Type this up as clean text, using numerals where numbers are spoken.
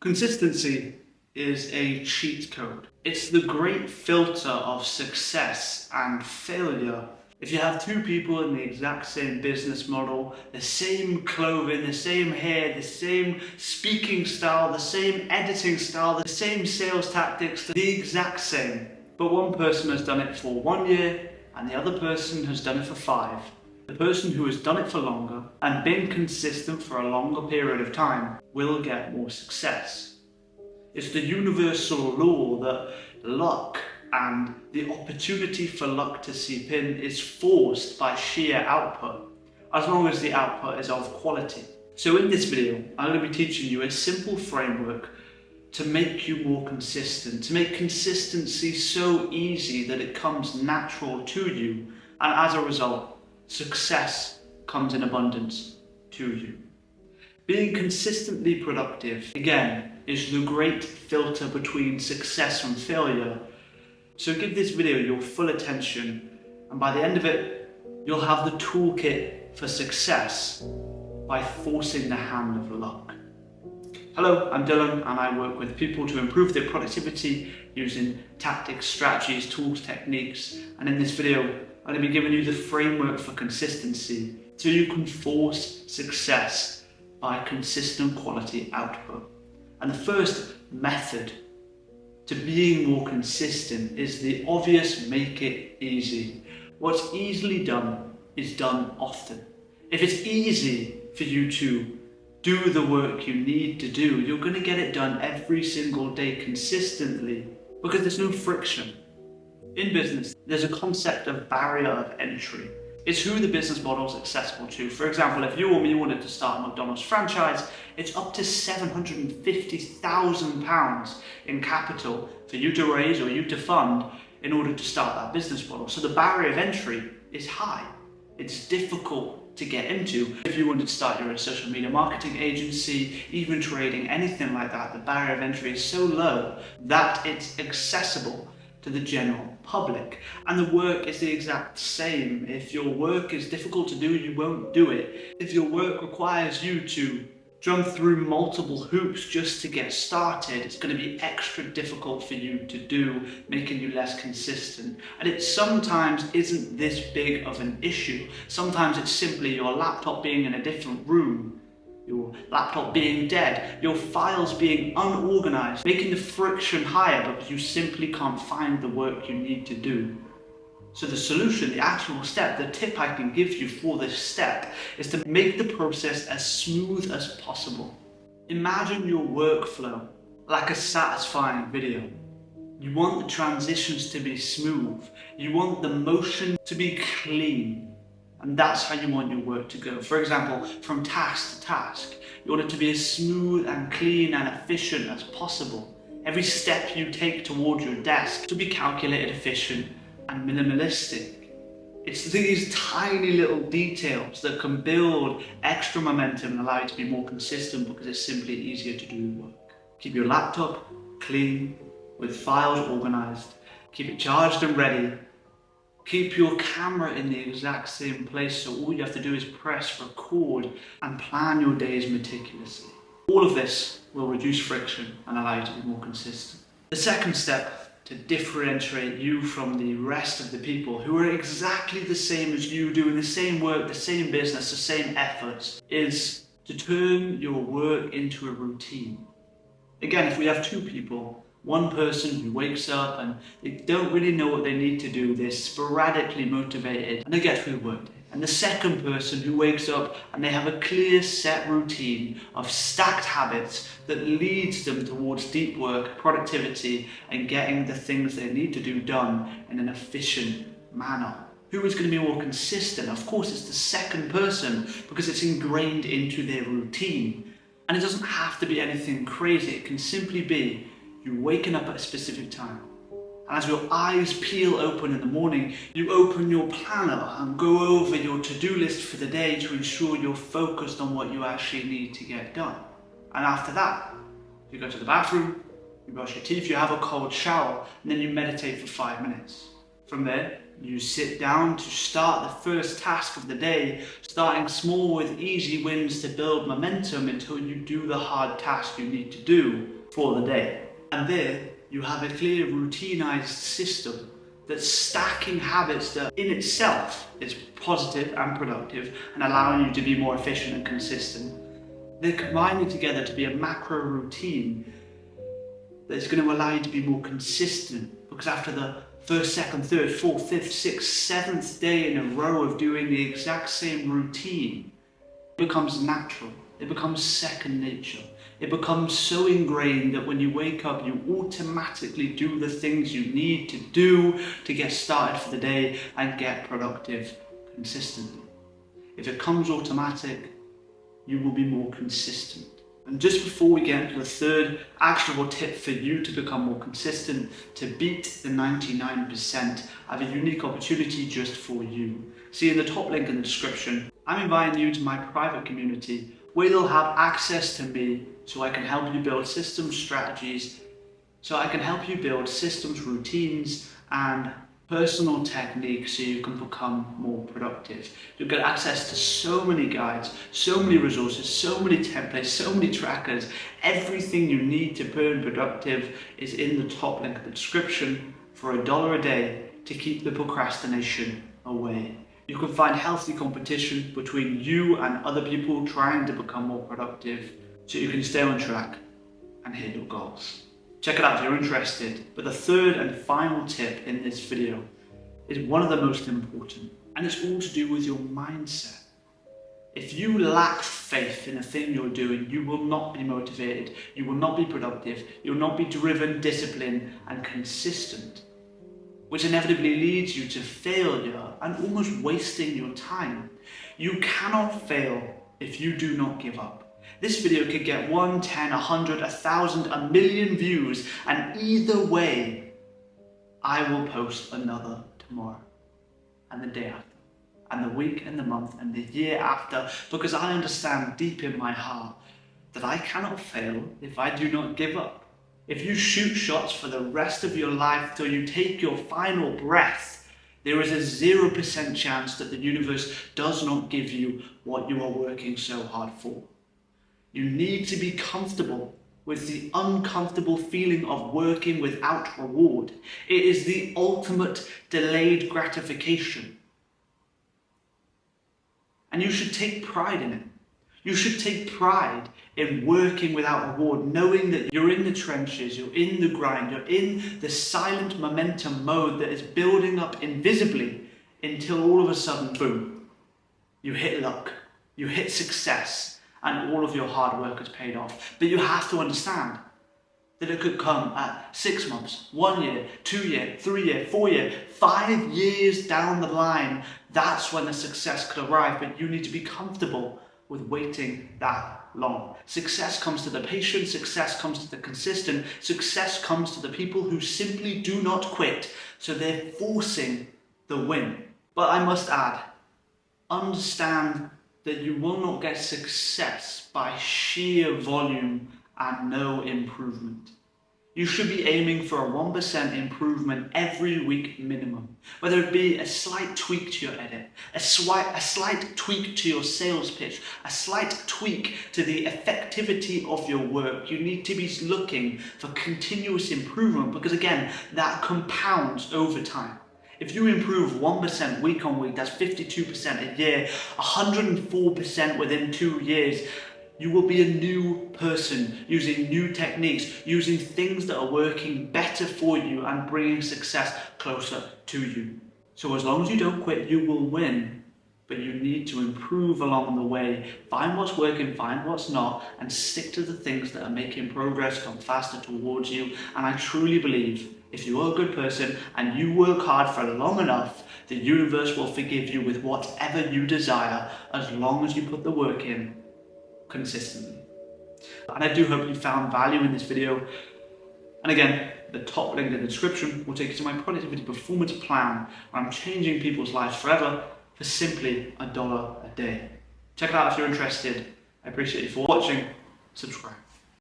Consistency is a cheat code. It's the great filter of success and failure. If you have two people in the exact same business model, the same clothing, the same hair, the same speaking style, the same editing style, the same sales tactics, the exact same, but one person has done it for 1 year and the other person has done it for 5. The person who has done it for longer and been consistent for a longer period of time will get more success. It's the universal law that luck and the opportunity for luck to seep in is forced by sheer output, as long as the output is of quality. So in this video, I'm going to be teaching you a simple framework to make you more consistent, to make consistency so easy that it comes natural to you, and as a result, success comes in abundance to you. Being consistently productive, again, is the great filter between success and failure. So give this video your full attention, and by the end of it, you'll have the toolkit for success by forcing the hand of luck. Hello, I'm Dylan, and I work with people to improve their productivity using tactics, strategies, tools, techniques. And in this video, I'm going to be giving you the framework for consistency so you can force success by consistent quality output. And the first method to being more consistent is the obvious: make it easy. What's easily done is done often. If it's easy for you to do the work you need to do, you're going to get it done every single day consistently because there's no friction. In business, there's a concept of barrier of entry. It's who the business model is accessible to. For example, if you or me wanted to start a McDonald's franchise, it's up to £750,000 in capital for you to raise or you to fund in order to start that business model. So the barrier of entry is high. It's difficult to get into. If you wanted to start your own social media marketing agency, even trading, anything like that, the barrier of entry is so low that it's accessible to the general public. And the work is the exact same. If your work is difficult to do, you won't do it. If your work requires you to jump through multiple hoops just to get started, it's going to be extra difficult for you to do, making you less consistent. And it sometimes isn't this big of an issue. Sometimes it's simply your laptop being in a different room, your laptop being dead, your files being unorganized, making the friction higher because you simply can't find the work you need to do. So the solution, the actual step, the tip I can give you for this step is to make the process as smooth as possible. Imagine your workflow like a satisfying video. You want the transitions to be smooth. You want the motion to be clean. And that's how you want your work to go. For example, from task to task, you want it to be as smooth and clean and efficient as possible. Every step you take towards your desk to be calculated, efficient, and minimalistic. It's these tiny little details that can build extra momentum and allow you to be more consistent because it's simply easier to do the work. Keep your laptop clean, with files organized. Keep it charged and ready. Keep your camera in the exact same place, so all you have to do is press record and plan your days meticulously. All of this will reduce friction and allow you to be more consistent. The second step to differentiate you from the rest of the people who are exactly the same as you, doing the same work, the same business, the same efforts, is to turn your work into a routine. Again, if we have two people, one person who wakes up and they don't really know what they need to do, they're sporadically motivated and they get through the workday. And the second person who wakes up and they have a clear set routine of stacked habits that leads them towards deep work, productivity, and getting the things they need to do done in an efficient manner. Who is going to be more consistent? Of course, it's the second person because it's ingrained into their routine. And it doesn't have to be anything crazy. It can simply be you waking up at a specific time. And as your eyes peel open in the morning, you open your planner and go over your to-do list for the day to ensure you're focused on what you actually need to get done. And after that, you go to the bathroom, you brush your teeth, you have a cold shower, and then you meditate for 5 minutes. From there, You sit down to start the first task of the day, starting small with easy wins to build momentum until you do the hard task you need to do for the day. And there you have a clear routinized system that's stacking habits that in itself is positive and productive and allowing you to be more efficient and consistent. They're combining together to be a macro routine that's going to allow you to be more consistent, because after the first, second, third, fourth, fifth, sixth, seventh day in a row of doing the exact same routine, it becomes natural. It becomes second nature. It becomes so ingrained that when you wake up, you automatically do the things you need to do to get started for the day and get productive consistently. If it comes automatic, you will be more consistent. And just before we get into the third actionable tip for you to become more consistent, to beat the 99%, I have a unique opportunity just for you. See in the top link in the description, I'm inviting you to my private community where you'll have access to me so I can help you build systems, strategies, so I can help you build systems, routines, and personal techniques so you can become more productive. You'll get access to so many guides, so many resources, so many templates, so many trackers. Everything you need to burn productive is in the top link in the description for $1 a day to keep the procrastination away. You can find healthy competition between you and other people trying to become more productive so you can stay on track and hit your goals. Check it out if you're interested. But the third and final tip in this video is one of the most important, and it's all to do with your mindset. If you lack faith in the thing you're doing, you will not be motivated, you will not be productive, you will not be driven, disciplined, and consistent, which inevitably leads you to failure and almost wasting your time. You cannot fail if you do not give up. This video could get 1, 10, 100, 1,000, 1,000,000 views, and either way, I will post another tomorrow, and the day after, and the week, and the month, and the year after, because I understand deep in my heart that I cannot fail if I do not give up. If you shoot shots for the rest of your life till you take your final breath, there is a 0% chance that the universe does not give you what you are working so hard for. You need to be comfortable with the uncomfortable feeling of working without reward. It is the ultimate delayed gratification. And you should take pride in it. You should take pride in working without reward, knowing that you're in the trenches, you're in the grind, you're in the silent momentum mode that is building up invisibly until all of a sudden, boom, you hit luck, you hit success, and all of your hard work has paid off. But you have to understand that it could come at 6 months, 1 year, 2 years, 3 years, 4 years, 5 years down the line. That's when the success could arrive, but you need to be comfortable with waiting that long. Success comes to the patient, success comes to the consistent, success comes to the people who simply do not quit, so they're forcing the win. But I must add, understand that you will not get success by sheer volume and no improvement. You should be aiming for a 1% improvement every week minimum, whether it be a slight tweak to your edit, a slight tweak to your sales pitch, a slight tweak to the effectivity of your work. You need to be looking for continuous improvement, because again, that compounds over time. If you improve 1% week on week, that's 52% a year, 104% within 2 years, you will be a new person using new techniques, using things that are working better for you and bringing success closer to you. So as long as you don't quit, you will win, but you need to improve along the way. Find what's working, find what's not, and stick to the things that are making progress come faster towards you. And I truly believe if you are a good person and you work hard for long enough, the universe will forgive you with whatever you desire, as long as you put the work in consistently. And I do hope you found value in this video. And again, the top link in the description will take you to my productivity performance plan, where I'm changing people's lives forever for simply $1 a day. Check it out if you're interested. I appreciate you for watching. Subscribe.